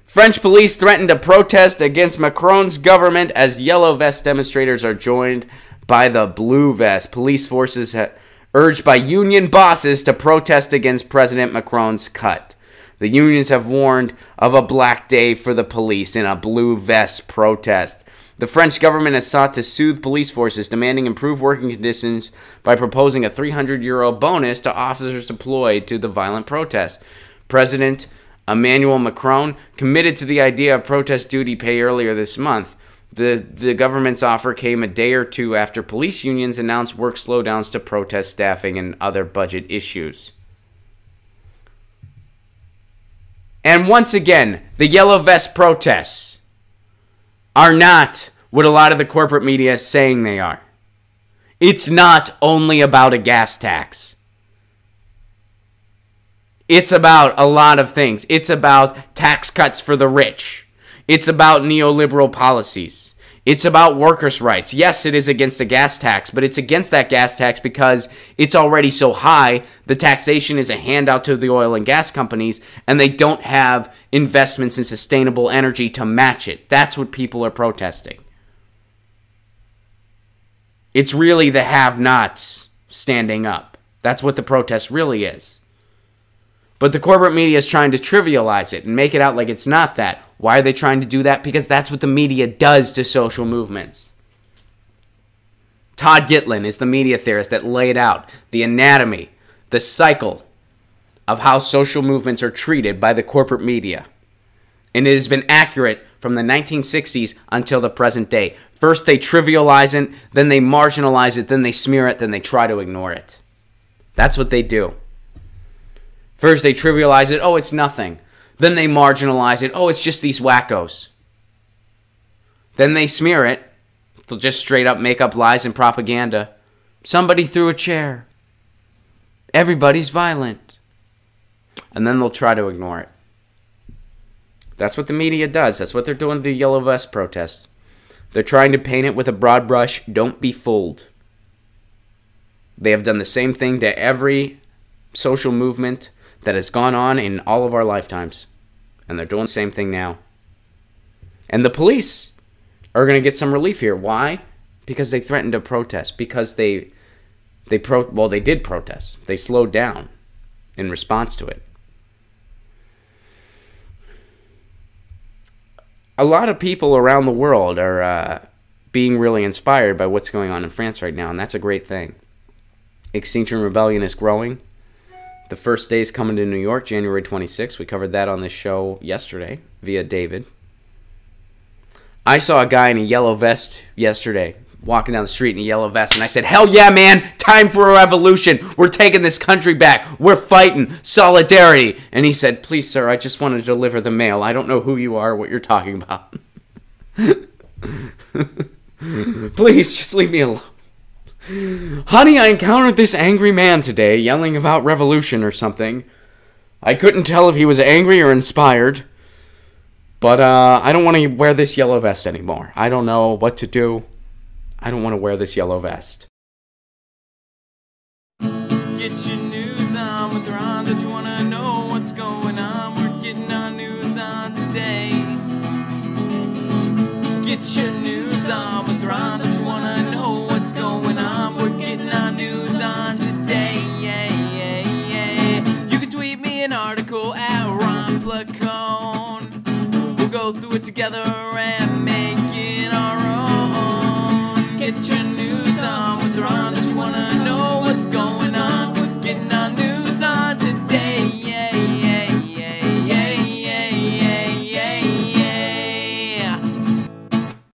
French police threaten to protest against Macron's government as yellow vest demonstrators are joined by the blue vest. Police forces urged by union bosses to protest against President Macron's cut. The unions have warned of a black day for the police in a blue vest protest. The French government has sought to soothe police forces, demanding improved working conditions by proposing a €300 bonus to officers deployed to the violent protests. President Emmanuel Macron committed to the idea of protest duty pay earlier this month. The government's offer came a day or two after police unions announced work slowdowns to protest staffing and other budget issues. And once again, the yellow vest protests are not what a lot of the corporate media is saying they are. It's not only about a gas tax. It's about a lot of things. It's about tax cuts for the rich. It's about neoliberal policies. It's about workers' rights. Yes, it is against a gas tax, but it's against that gas tax because it's already so high. The taxation is a handout to the oil and gas companies, and they don't have investments in sustainable energy to match it. That's what people are protesting. It's really the have-nots standing up. That's what the protest really is. But the corporate media is trying to trivialize it and make it out like it's not that. Why are they trying to do that? Because that's what the media does to social movements. Todd Gitlin is the media theorist that laid out the anatomy, the cycle of how social movements are treated by the corporate media. And it has been accurate from the 1960s until the present day. First they trivialize it, then they marginalize it, then they smear it, then they try to ignore it. That's what they do. First they trivialize it, oh, it's nothing. Then they marginalize it, oh, it's just these wackos. Then they smear it. They'll just straight up make up lies and propaganda. Somebody threw a chair. Everybody's violent. And then they'll try to ignore it. That's what the media does. That's what they're doing to the yellow vest protests. They're trying to paint it with a broad brush. Don't be fooled. They have done the same thing to every social movement that has gone on in all of our lifetimes. And they're doing the same thing now. And the police are going to get some relief here. Why? Because they threatened to protest. Because they did protest. They slowed down in response to it. A lot of people around the world are being really inspired by what's going on in France right now, and that's a great thing. Extinction Rebellion is growing. The first day is coming to New York, January 26th. We covered that on this show yesterday via David. I saw a guy in a yellow vest yesterday walking down the street in a yellow vest, and I said, hell yeah, man, time for a revolution. We're taking this country back. We're fighting. Solidarity. And he said, please, sir, I just want to deliver the mail. I don't know who you are or what you're talking about. Please, just leave me alone. Honey, I encountered this angry man today yelling about revolution or something. I couldn't tell if he was angry or inspired. But I don't want to wear this yellow vest anymore. I don't know what to do. I don't want to wear this yellow vest. Get your news on with Ron. Don't you want to know what's going on? We're getting our news on today. Get your news on with Ron. Don't you want to know what's going on? We're getting our news on today. Yeah, yeah, yeah. You can tweet me an article at Ron Placone. We'll go through it together and